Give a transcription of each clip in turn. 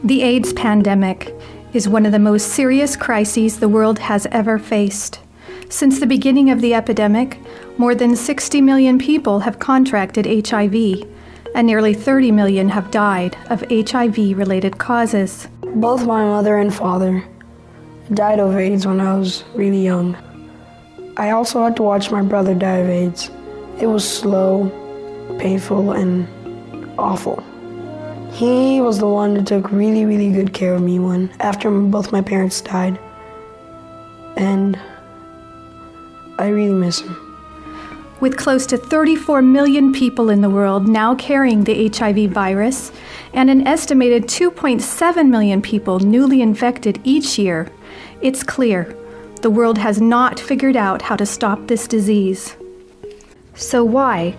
The AIDS pandemic is one of the most serious crises the world has ever faced. Since the beginning of the epidemic, more than 60 million people have contracted HIV, and nearly 30 million have died of HIV-related causes. Both my mother and father died of AIDS when I was really young. I also had to watch my brother die of AIDS. It was slow, painful, and awful. He was the one that took really, really good care of me after both my parents died. And I really miss him. With close to 34 million people in the world now carrying the HIV virus, and an estimated 2.7 million people newly infected each year, it's clear the world has not figured out how to stop this disease. So why,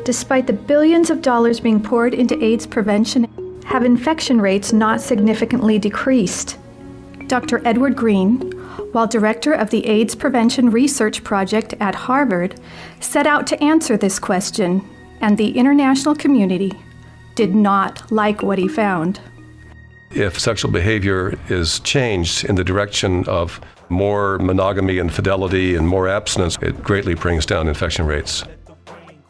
despite the billions of dollars being poured into AIDS prevention, have infection rates not significantly decreased? Dr. Edward Green, while director of the AIDS Prevention Research Project at Harvard, set out to answer this question, and the international community did not like what he found. If sexual behavior is changed in the direction of more monogamy and fidelity and more abstinence, it greatly brings down infection rates.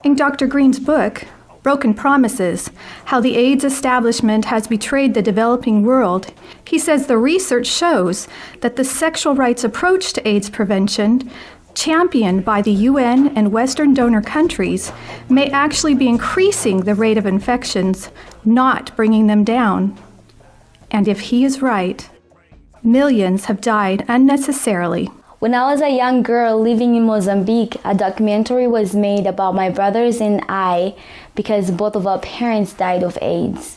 In Dr. Green's book, Broken Promises, How the AIDS Establishment Has Betrayed the Developing World, he says the research shows that the sexual rights approach to AIDS prevention, championed by the UN and Western donor countries, may actually be increasing the rate of infections, not bringing them down. And if he is right, millions have died unnecessarily. When I was a young girl living in Mozambique, a documentary was made about my brothers and I because both of our parents died of AIDS.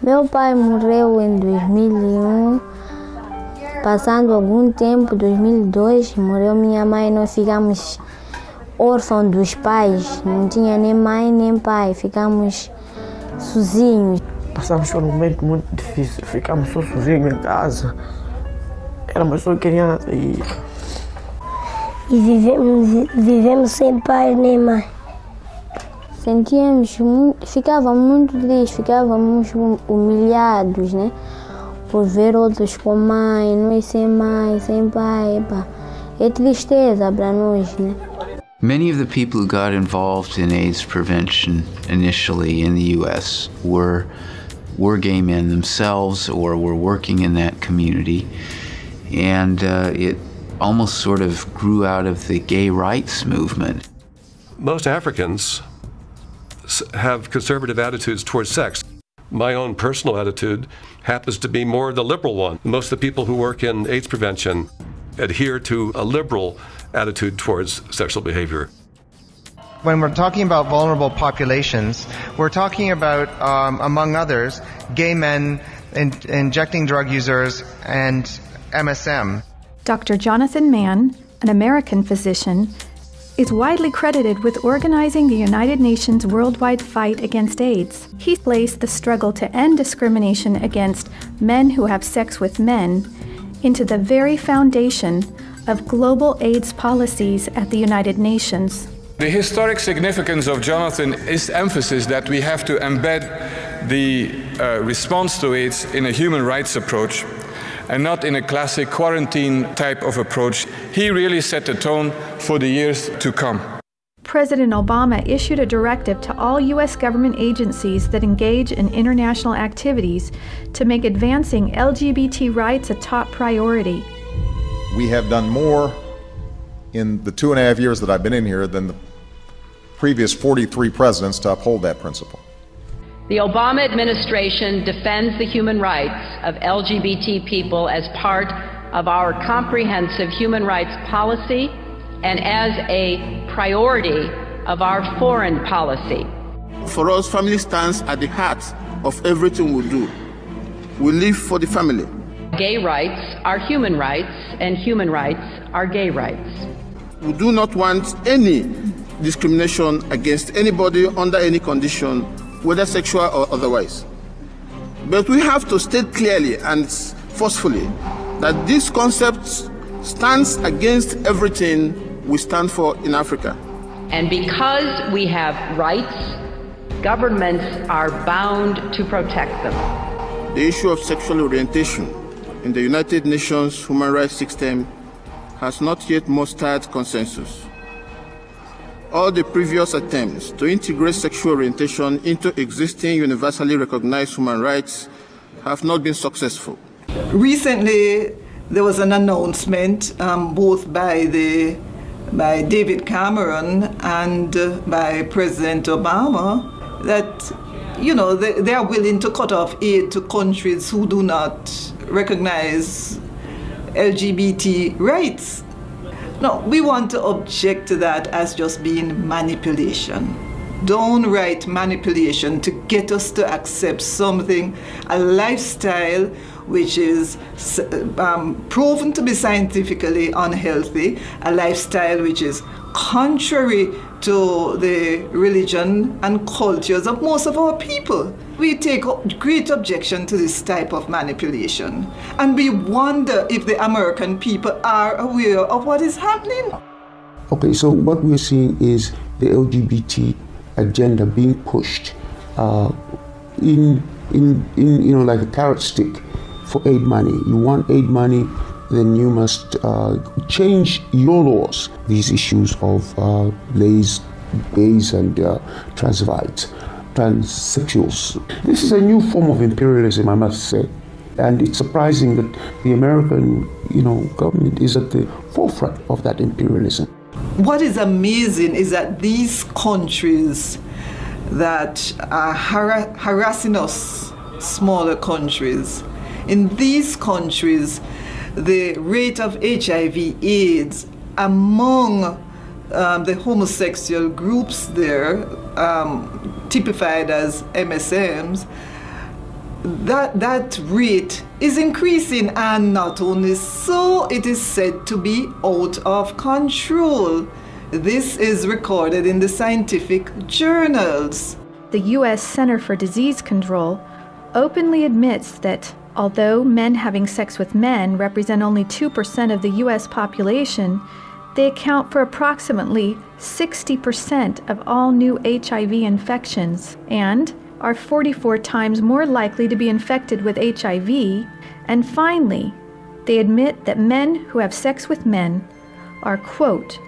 Meu pai morreu em 2001. Passando algum tempo, 2002, morreu minha mãe. Nós ficamos órfãos dos pais. Não tinha nem mãe nem pai. Ficamos sozinhos. Passamos por um momento muito difícil. Ficamos só sozinhos em casa. Éramos só crianças e vivemos sem pai nem mãe. Ficávamos muito tristes, ficávamos humilhados, né? Por ver outros com mãe, nós sem mãe, sem pai, pá. É tristeza para nós, né? Many of the people who got involved in AIDS prevention initially in the U.S. were gay men themselves or were working in that community, and it almost sort of grew out of the gay rights movement. Most Africans have conservative attitudes towards sex. My own personal attitude happens to be more the liberal one. Most of the people who work in AIDS prevention adhere to a liberal attitude towards sexual behavior. When we're talking about vulnerable populations, we're talking about, among others, gay men, injecting drug users, and MSM. Dr. Jonathan Mann, an American physician, is widely credited with organizing the United Nations worldwide fight against AIDS. He placed the struggle to end discrimination against men who have sex with men into the very foundation of global AIDS policies at the United Nations. The historic significance of Jonathan's emphasis that we have to embed the response to AIDS in a human rights approach and not in a classic quarantine type of approach. He really set the tone for the years to come. President Obama issued a directive to all U.S. government agencies that engage in international activities to make advancing LGBT rights a top priority. We have done more in the 2.5 years that I've been in here than the previous 43 presidents to uphold that principle. The Obama administration defends the human rights of LGBT people as part of our comprehensive human rights policy and as a priority of our foreign policy. For us, family stands at the heart of everything we do. We live for the family. Gay rights are human rights, and human rights are gay rights. We do not want any discrimination against anybody under any condition, whether sexual or otherwise. But we have to state clearly and forcefully that this concept stands against everything we stand for in Africa. And because we have rights, governments are bound to protect them. the issue of sexual orientation in the United Nations human rights system has not yet mustered consensus. All the previous attempts to integrate sexual orientation into existing universally recognized human rights have not been successful. Recently, there was an announcement both by David Cameron and by President Obama that, you know, they are willing to cut off aid to countries who do not recognize LGBT rights. No, we want to object to that as just being manipulation. Downright manipulation to get us to accept something, a lifestyle which is proven to be scientifically unhealthy, a lifestyle which is contrary to the religion and cultures of most of our people. We take great objection to this type of manipulation, and we wonder if the American people are aware of what is happening. Okay, so what we're seeing is the LGBT agenda being pushed in you know, like a carrot stick for aid money. You want aid money, then you must change your laws. These issues of gays and transvestites, transsexuals. This is a new form of imperialism, I must say, and it's surprising that the American, you know, government is at the forefront of that imperialism. What is amazing is that these countries that are harassing us, smaller countries, in these countries, the rate of HIV/AIDS among the homosexual groups there, typified as MSMs, that rate is increasing, and not only so, it is said to be out of control. This is recorded in the scientific journals. The U.S. Center for Disease Control openly admits that although men having sex with men represent only 2% of the U.S. population, they account for approximately 60% of all new HIV infections and are 44 times more likely to be infected with HIV. And finally, they admit that men who have sex with men are, quote,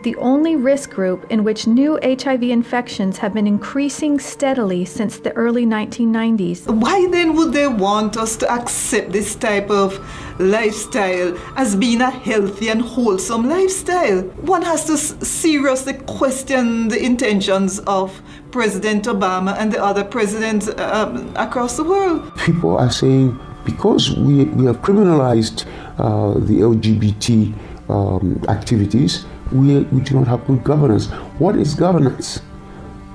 the only risk group in which new HIV infections have been increasing steadily since the early 1990s. Why then would they want us to accept this type of lifestyle as being a healthy and wholesome lifestyle? One has to seriously question the intentions of President Obama and the other presidents across the world. People are saying because we have criminalized the LGBT activities, we do not have good governance. What is governance?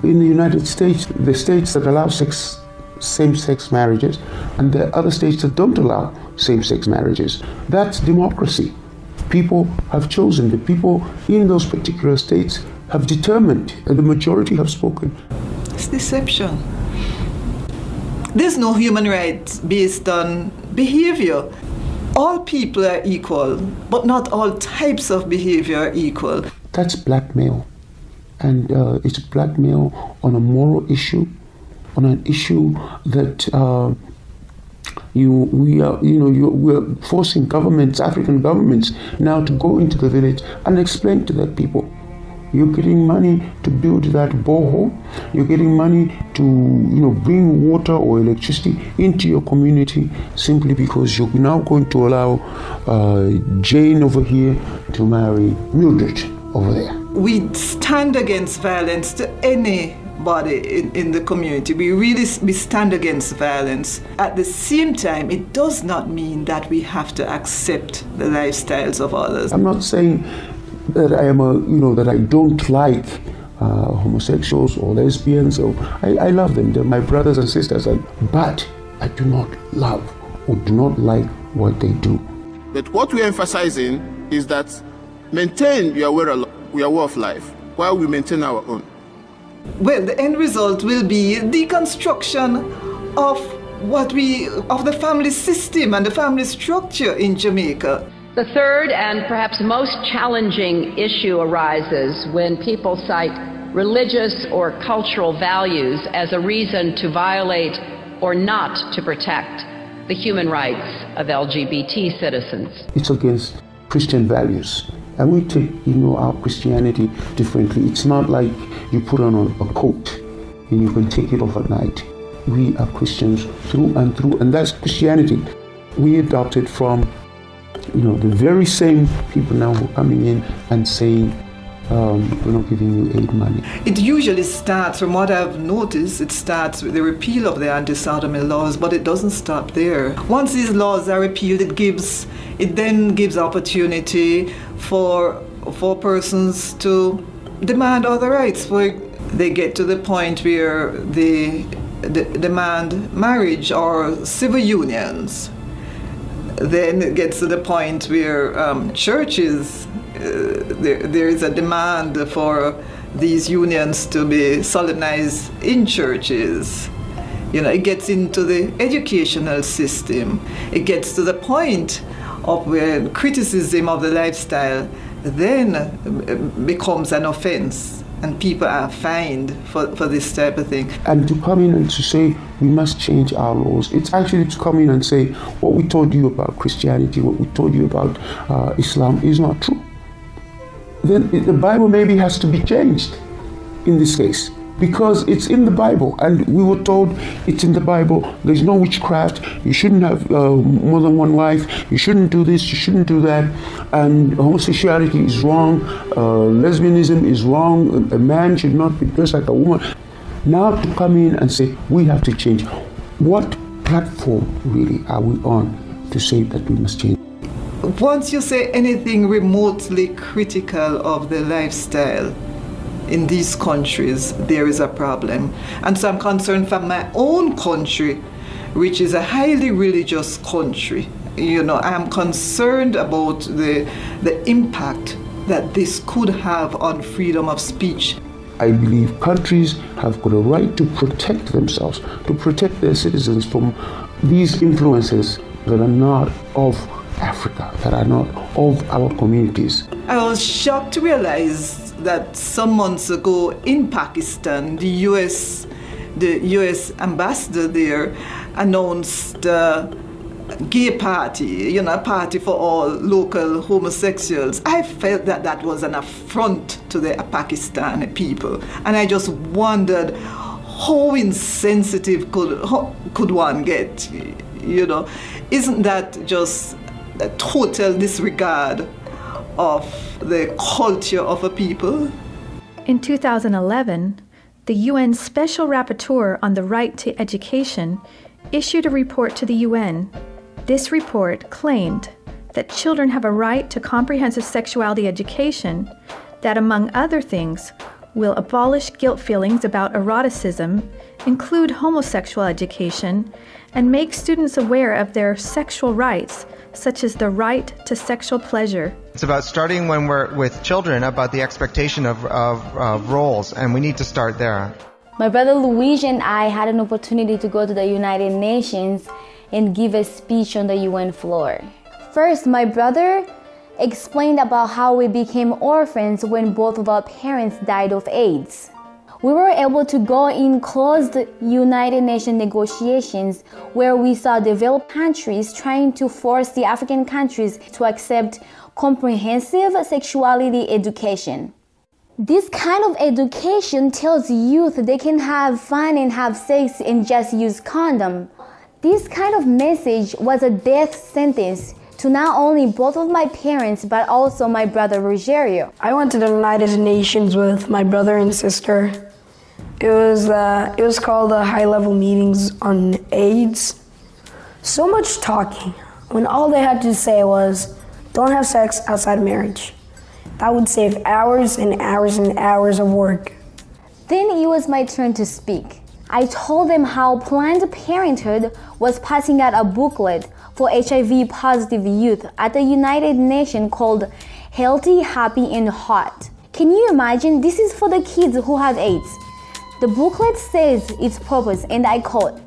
In the United States, the states that allow same-sex marriages, and the other states that don't allow same-sex marriages. That's democracy. People have chosen. The people in those particular states have determined, and the majority have spoken. It's deception. There's no human rights based on behavior. All people are equal, but not all types of behavior are equal. That's blackmail. And it's blackmail on a moral issue, on an issue that we're forcing governments, African governments, now to go into the village and explain to their people. You're getting money to build that borehole. You're getting money to, bring water or electricity into your community simply because you're now going to allow Jane over here to marry Mildred over there. We stand against violence to anybody in the community. We stand against violence. At the same time, it does not mean that we have to accept the lifestyles of others. I'm not saying that I am that I don't like homosexuals or lesbians. I love them. They're my brothers and sisters. But I do not love or do not like what they do. But what we're emphasizing is that maintain your way of life while we maintain our own. Well, the end result will be deconstruction of the family system and the family structure in Jamaica. The third and perhaps most challenging issue arises when people cite religious or cultural values as a reason to violate or not to protect the human rights of LGBT citizens. It's against Christian values. And we take, our Christianity differently. It's not like you put on a coat and you can take it off at night. We are Christians through and through, and that's Christianity. We adopted from, the very same people now who are coming in and saying, we're not giving you aid money. It usually starts, from what I've noticed, it starts with the repeal of the anti-sodomy laws, but it doesn't stop there. Once these laws are repealed, it then gives opportunity for persons to demand other rights. They get to the point where they demand marriage or civil unions. Then it gets to the point where churches, there is a demand for these unions to be solemnized in churches. It gets into the educational system. It gets to the point of where criticism of the lifestyle then becomes an offense, and people are fined for this type of thing. And to come in and to say we must change our laws, it's actually to come in and say what we told you about Christianity, what we told you about Islam is not true. Then the Bible maybe has to be changed in this case, because it's in the Bible, and we were told it's in the Bible. There's no witchcraft. You shouldn't have more than one wife. You shouldn't do this. You shouldn't do that. And homosexuality is wrong. Lesbianism is wrong. A man should not be dressed like a woman. Now to come in and say we have to change. What platform really are we on to say that we must change? Once you say anything remotely critical of the lifestyle in these countries, there is a problem. And so I'm concerned for my own country, which is a highly religious country. I'm concerned about the impact that this could have on freedom of speech. I believe countries have got a right to protect themselves, to protect their citizens from these influences that are not of Africa, that are not of our communities. I was shocked to realize that some months ago in Pakistan, the U.S. ambassador there announced a gay party, a party for all local homosexuals. I felt that was an affront to the Pakistani people, and I just wondered how insensitive could one get, Isn't that just a total disregard of the culture of a people? In 2011, the UN Special Rapporteur on the Right to Education issued a report to the UN. This report claimed that children have a right to comprehensive sexuality education that, among other things, will abolish guilt feelings about eroticism, include homosexual education, and make students aware of their sexual rights, such as the right to sexual pleasure. It's about starting when we're with children, about the expectation of roles, and we need to start there. My brother Luigi and I had an opportunity to go to the United Nations and give a speech on the UN floor. First, my brother explained about how we became orphans when both of our parents died of AIDS. We were able to go in closed United Nations negotiations where we saw developed countries trying to force the African countries to accept comprehensive sexuality education. This kind of education tells youth they can have fun and have sex and just use condom. This kind of message was a death sentence to not only both of my parents but also my brother Rogerio. I went to the United Nations with my brother and sister. It was called the high-level meetings on AIDS. So much talking when all they had to say was, don't have sex outside of marriage. That would save hours and hours and hours of work. Then it was my turn to speak. I told them how Planned Parenthood was passing out a booklet for HIV-positive youth at the United Nations called Healthy, Happy, and Hot. Can you imagine? This is for the kids who have AIDS. The booklet says its purpose, and I quote,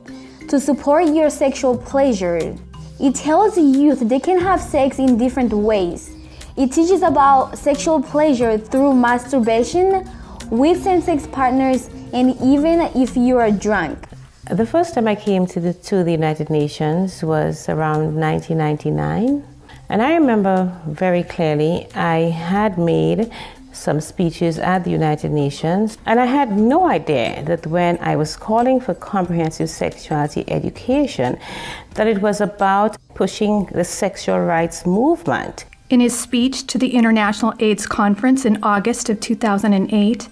to support your sexual pleasure. It tells youth they can have sex in different ways. It teaches about sexual pleasure through masturbation, with same-sex partners, and even if you are drunk. The first time I came to the United Nations was around 1999. And I remember very clearly I had made some speeches at the United Nations, and I had no idea that when I was calling for comprehensive sexuality education, that it was about pushing the sexual rights movement. In his speech to the International AIDS Conference in August of 2008,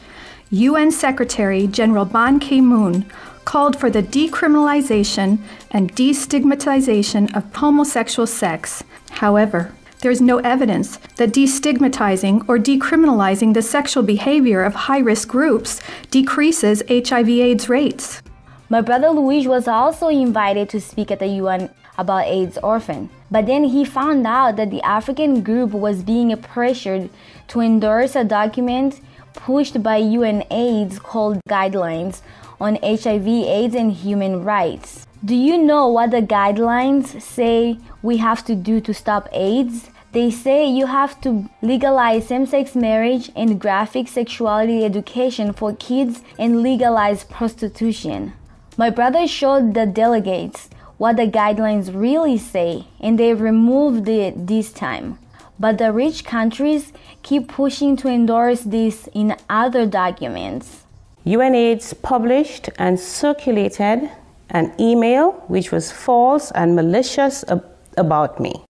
UN Secretary General Ban Ki-moon called for the decriminalization and destigmatization of homosexual sex. However, there is no evidence that destigmatizing or decriminalizing the sexual behavior of high-risk groups decreases HIV/AIDS rates. My brother Luis was also invited to speak at the UN about AIDS orphan, but then he found out that the African group was being pressured to endorse a document pushed by UNAIDS called Guidelines on HIV/AIDS and Human Rights. Do you know what the guidelines say we have to do to stop AIDS? They say you have to legalize same-sex marriage and graphic sexuality education for kids and legalize prostitution. My brother showed the delegates what the guidelines really say, and they removed it this time. But the rich countries keep pushing to endorse this in other documents. UNAIDS published and circulated an email which was false and malicious about me,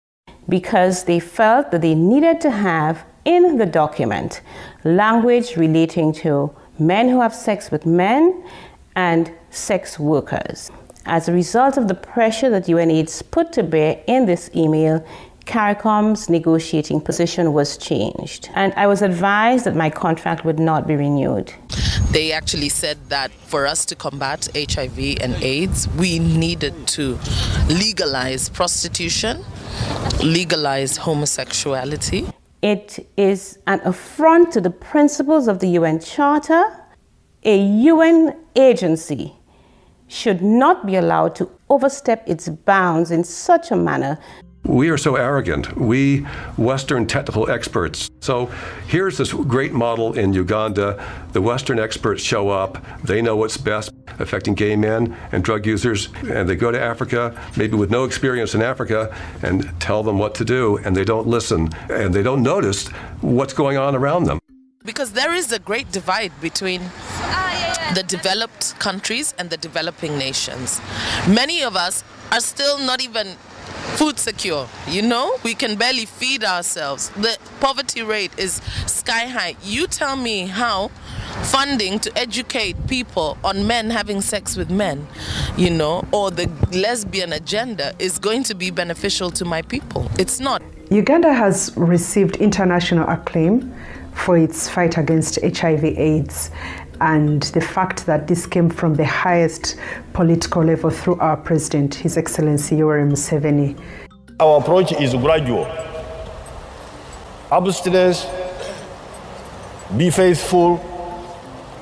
because they felt that they needed to have in the document language relating to men who have sex with men and sex workers. As a result of the pressure that UNAIDS put to bear in this email, CARICOM's negotiating position was changed, and I was advised that my contract would not be renewed. They actually said that for us to combat HIV and AIDS, we needed to legalize prostitution, legalize homosexuality. It is an affront to the principles of the UN Charter. A UN agency should not be allowed to overstep its bounds in such a manner. We are so arrogant, we Western technical experts. So here's this great model in Uganda. The Western experts show up, they know what's best affecting gay men and drug users, and they go to Africa, maybe with no experience in Africa, and tell them what to do, and they don't listen, and they don't notice what's going on around them. Because there is a great divide between the developed countries and the developing nations. Many of us are still not even food secure, you know? We can barely feed ourselves. The poverty rate is sky high. You tell me how funding to educate people on men having sex with men, you know, or the lesbian agenda is going to be beneficial to my people. It's not. Uganda has received international acclaim for its fight against HIV/AIDS, and the fact that this came from the highest political level through our president, His Excellency Yoweri Museveni. Our approach is gradual. Abstinence, be faithful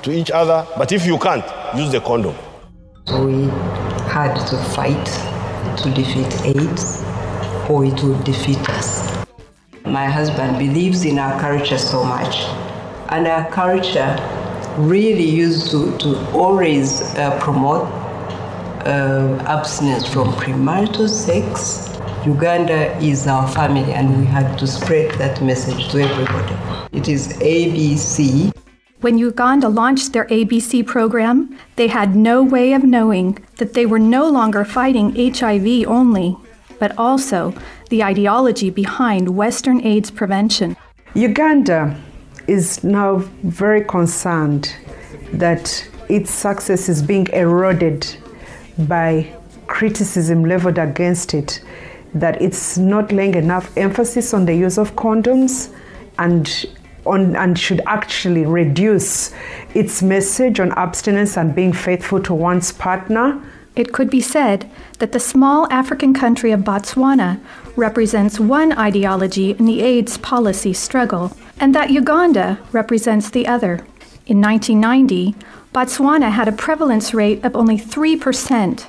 to each other, but if you can't, use the condom. We had to fight to defeat AIDS, or it would defeat us. My husband believes in our culture so much, and our culture really used to always promote abstinence from premarital sex. Uganda is our family, and we had to spread that message to everybody. It is ABC. When Uganda launched their ABC program, they had no way of knowing that they were no longer fighting HIV only, but also the ideology behind Western AIDS prevention. Uganda is now very concerned that its success is being eroded by criticism leveled against it, that it's not laying enough emphasis on the use of condoms and should actually reduce its message on abstinence and being faithful to one's partner. It could be said that the small African country of Botswana represents one ideology in the AIDS policy struggle, and that Uganda represents the other. In 1990, Botswana had a prevalence rate of only 3%.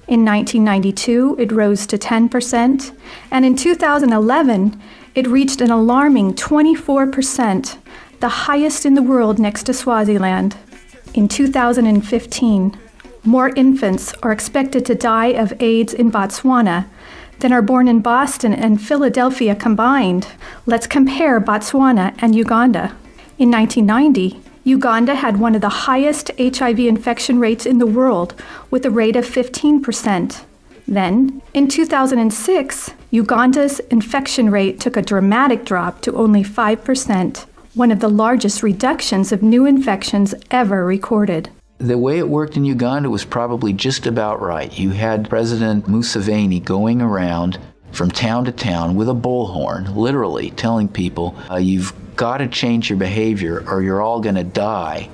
In 1992, it rose to 10%, and in 2011, it reached an alarming 24%, the highest in the world next to Swaziland. In 2015, More infants are expected to die of AIDS in Botswana than are born in Boston and Philadelphia combined. Let's compare Botswana and Uganda. In 1990, Uganda had one of the highest HIV infection rates in the world, with a rate of 15%. Then, in 2006, Uganda's infection rate took a dramatic drop to only 5%, one of the largest reductions of new infections ever recorded. The way it worked in Uganda was probably just about right. You had President Museveni going around from town to town with a bullhorn, literally telling people, you've got to change your behavior or you're all going to die.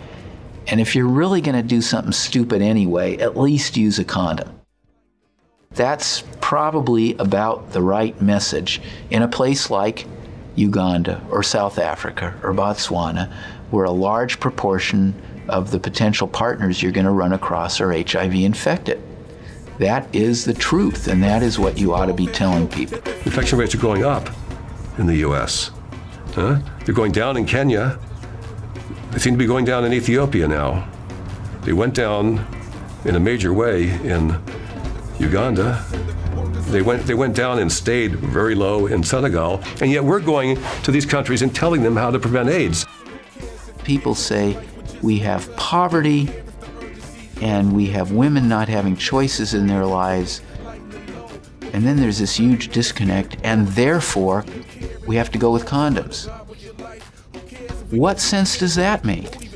And if you're really going to do something stupid anyway, at least use a condom. That's probably about the right message in a place like Uganda or South Africa or Botswana, where a large proportion of the potential partners you're going to run across are HIV infected. That is the truth, and that is what you ought to be telling people. Infection rates are going up in the U.S. They're going down in Kenya. They seem to be going down in Ethiopia now. They went down in a major way in Uganda. They went down and stayed very low in Senegal, and yet we're going to these countries and telling them how to prevent AIDS. People say we have poverty and we have women not having choices in their lives, and then there's this huge disconnect, and therefore we have to go with condoms. What sense does that make?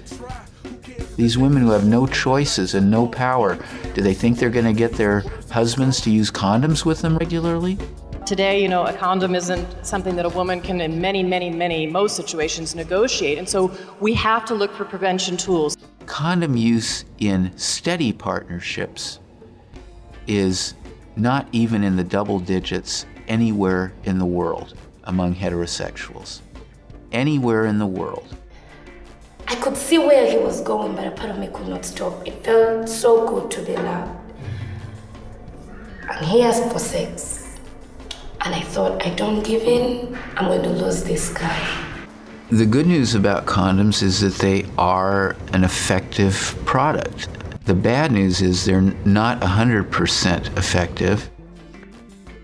These women who have no choices and no power, do they think they're going to get their husbands to use condoms with them regularly? Today, a condom isn't something that a woman can, in most situations, negotiate. And so we have to look for prevention tools. Condom use in steady partnerships is not even in the double digits anywhere in the world among heterosexuals. Anywhere in the world. I could see where he was going, but a part of me could not stop. It felt so good to be loved. And he asked for sex. And I thought, I don't give in, I'm going to lose this guy. The good news about condoms is that they are an effective product. The bad news is they're not 100% effective.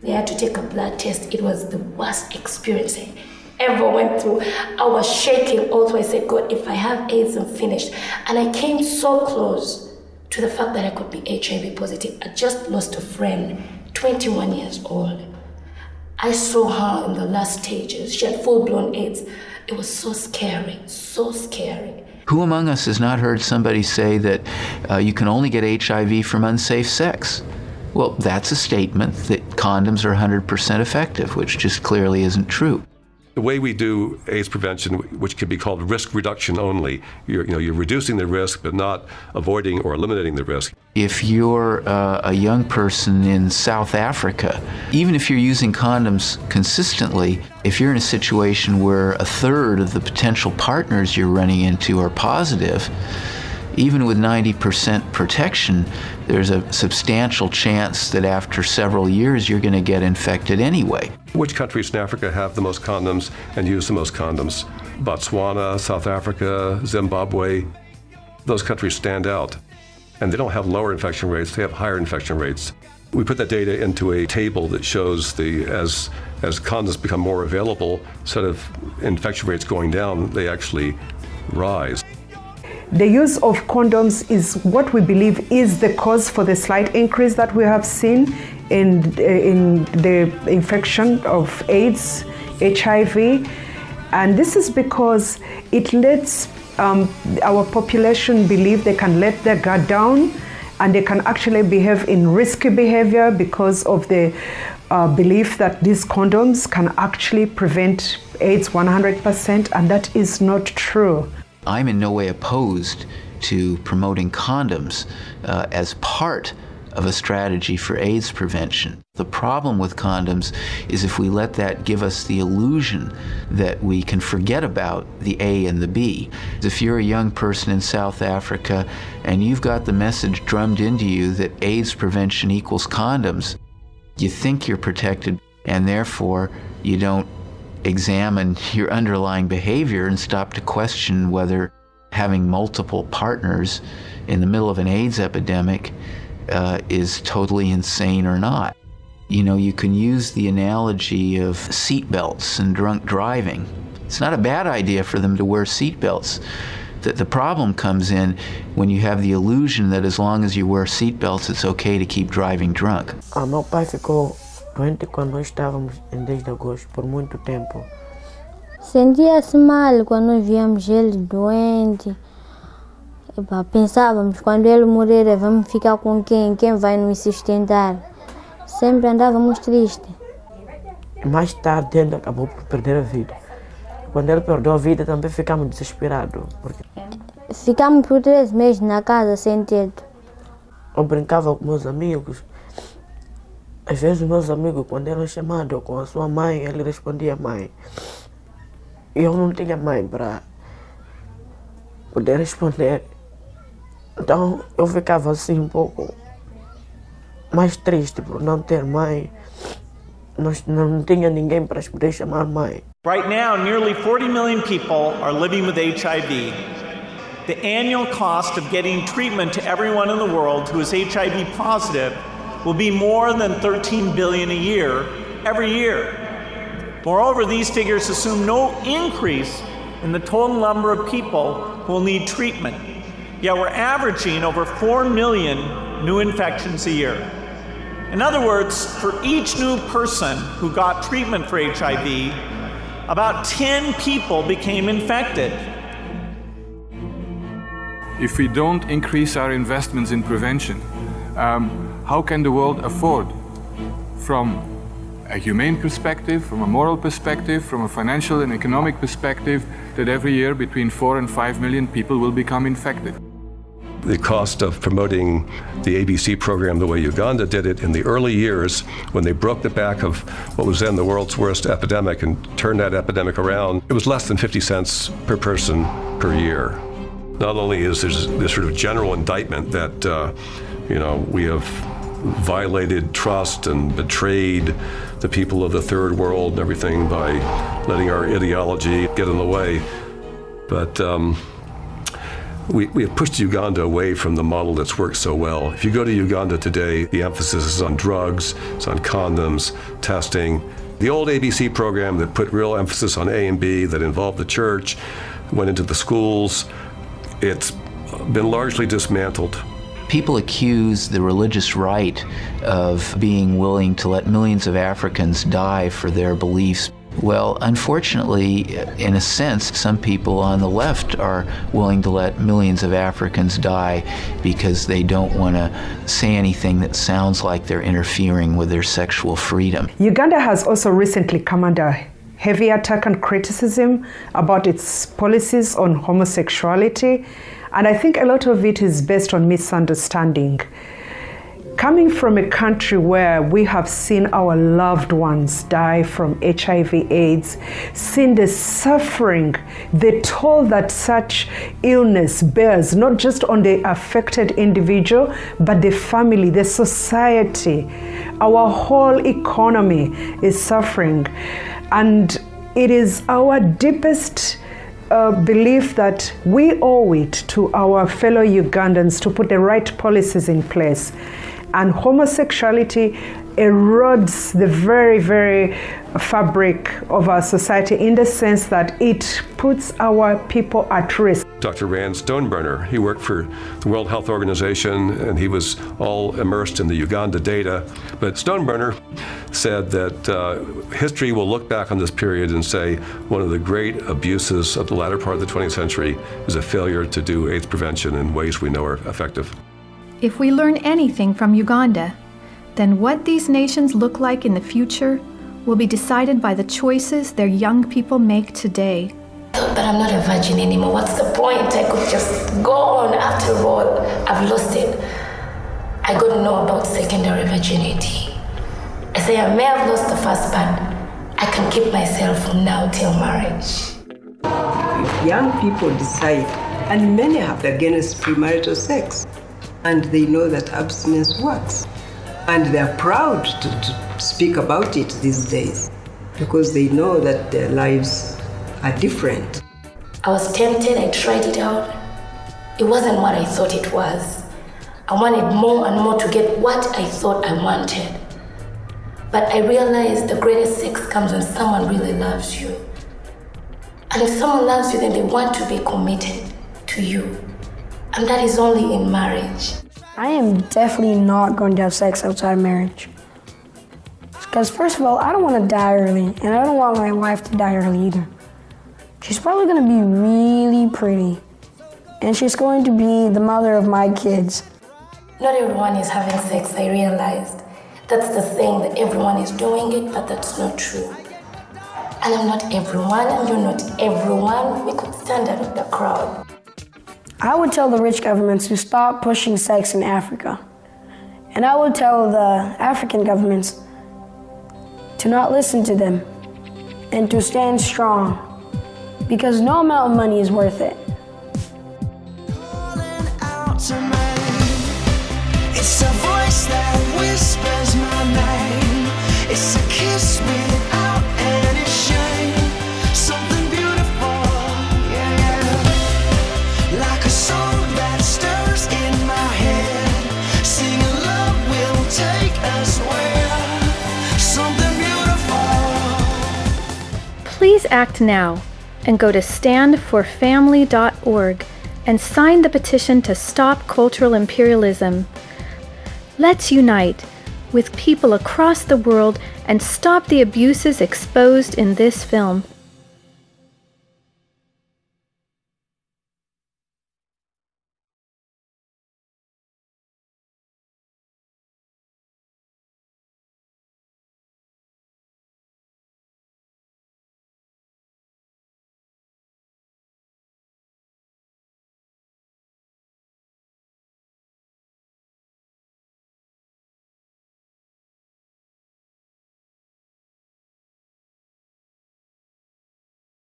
They had to take a blood test. It was the worst experience I ever went through. I was shaking all through. I said, God, if I have AIDS, I'm finished. And I came so close to the fact that I could be HIV positive. I just lost a friend, 21 years old. I saw her in the last stages. She had full-blown AIDS. It was so scary, so scary. Who among us has not heard somebody say that you can only get HIV from unsafe sex? Well, that's a statement that condoms are 100% effective, which just clearly isn't true. The way we do AIDS prevention, which can be called risk reduction only, you're reducing the risk but not avoiding or eliminating the risk. If you're a young person in South Africa, even if you're using condoms consistently, if you're in a situation where a third of the potential partners you're running into are positive, even with 90% protection, there's a substantial chance that after several years you're going to get infected anyway. Which countries in Africa have the most condoms and use the most condoms? Botswana, South Africa, Zimbabwe. Those countries stand out. And they don't have lower infection rates, they have higher infection rates. We put that data into a table that shows as condoms become more available, instead of infection rates going down, they actually rise. The use of condoms is what we believe is the cause for the slight increase that we have seen in the infection of AIDS, HIV. And this is because it lets our population believe they can let their guard down and they can actually behave in risky behavior because of the belief that these condoms can actually prevent AIDS 100%, and that is not true. I'm in no way opposed to promoting condoms as part of a strategy for AIDS prevention. The problem with condoms is if we let that give us the illusion that we can forget about the A and the B. If you're a young person in South Africa and you've got the message drummed into you that AIDS prevention equals condoms, you think you're protected, and therefore you don't examine your underlying behavior and stop to question whether having multiple partners in the middle of an AIDS epidemic is totally insane or not. You know, you can use the analogy of seatbelts and drunk driving. It's not a bad idea for them to wear seatbelts. The problem comes in when you have the illusion that as long as you wear seatbelts, it's okay to keep driving drunk. Meu pai ficou doente quando nós estávamos em 10 de agosto, por muito tempo. Sentia-se mal quando nós víamos ele doente. Pensávamos, quando ele morrer, vamos ficar com quem? Quem vai nos sustentar? Sempre andávamos tristes. Mais tarde ele acabou por perder a vida. Quando ele perdeu a vida também ficamos desesperados. Porque... Ficamos por 3 meses na casa sem teto. Eu brincava com meus amigos. Às vezes meus amigos, quando eram chamados com a sua mãe, ele respondia mãe. E eu não tinha mãe para poder responder. Então eu ficava assim um pouco mais triste por não ter mãe. Não tinha ninguém para poder chamar mãe. Right now, nearly 40 million people are living with HIV. The annual cost of getting treatment to everyone in the world who is HIV positive will be more than $13 billion a year, every year. Moreover, these figures assume no increase in the total number of people who will need treatment. Yet we're averaging over 4 million new infections a year. In other words, for each new person who got treatment for HIV, about 10 people became infected. If we don't increase our investments in prevention, how can the world afford, from a humane perspective, from a moral perspective, from a financial and economic perspective, that every year between 4 and 5 million people will become infected? The cost of promoting the ABC program the way Uganda did it in the early years, when they broke the back of what was then the world's worst epidemic and turned that epidemic around, it was less than 50 cents per person per year. Not only is there this sort of general indictment that we have violated trust and betrayed the people of the third world and everything by letting our ideology get in the way, but we have pushed Uganda away from the model that's worked so well. If you go to Uganda today, the emphasis is on drugs, it's on condoms, testing. The old ABC program that put real emphasis on A and B, that involved the church, went into the schools, it's been largely dismantled. People accuse the religious right of being willing to let millions of Africans die for their beliefs. Well, unfortunately, in a sense, some people on the left are willing to let millions of Africans die because they don't want to say anything that sounds like they're interfering with their sexual freedom. Uganda has also recently come under heavy attack and criticism about its policies on homosexuality, and I think a lot of it is based on misunderstanding. Coming from a country where we have seen our loved ones die from HIV/AIDS, seen the suffering, the toll that such illness bears, not just on the affected individual, but the family, the society, our whole economy is suffering. And it is our deepest belief that we owe it to our fellow Ugandans to put the right policies in place. And homosexuality erodes the very, very fabric of our society in the sense that it puts our people at risk. Dr. Rand Stoneburner, he worked for the World Health Organization and he was all immersed in the Uganda data. But Stoneburner said that history will look back on this period and say one of the great abuses of the latter part of the 20th century is a failure to do AIDS prevention in ways we know are effective. If we learn anything from Uganda, then what these nations look like in the future will be decided by the choices their young people make today. But I'm not a virgin anymore. What's the point? I could just go on. After all, I've lost it. I got to know about secondary virginity. I say I may have lost the first, but I can keep myself from now till marriage. Young people decide, and many have against premarital sex. And they know that abstinence works. And they're proud to speak about it these days because they know that their lives are different. I was tempted, I tried it out. it wasn't what I thought it was. I wanted more and more to get what I thought I wanted. But I realized the greatest sex comes when someone really loves you. And if someone loves you, then they want to be committed to you. And that is only in marriage. I am definitely not going to have sex outside marriage. Because first of all, I don't want to die early, and I don't want my wife to die early either. She's probably going to be really pretty, and she's going to be the mother of my kids. Not everyone is having sex, I realized. That's the thing, that everyone is doing it, but that's not true. And I'm not everyone, and you're not everyone. We could stand out of the crowd. I would tell the rich governments to stop pushing sex in Africa. And I would tell the African governments to not listen to them and to stand strong, because no amount of money is worth it. It's a voice that whispers my name. It's a kiss without any shame. Something beautiful, yeah. Like a song that stirs in my head. Singing love will take us where. Something beautiful. Please act now and go to standforfamily.org and sign the petition to stop cultural imperialism. Let's unite with people across the world and stop the abuses exposed in this film.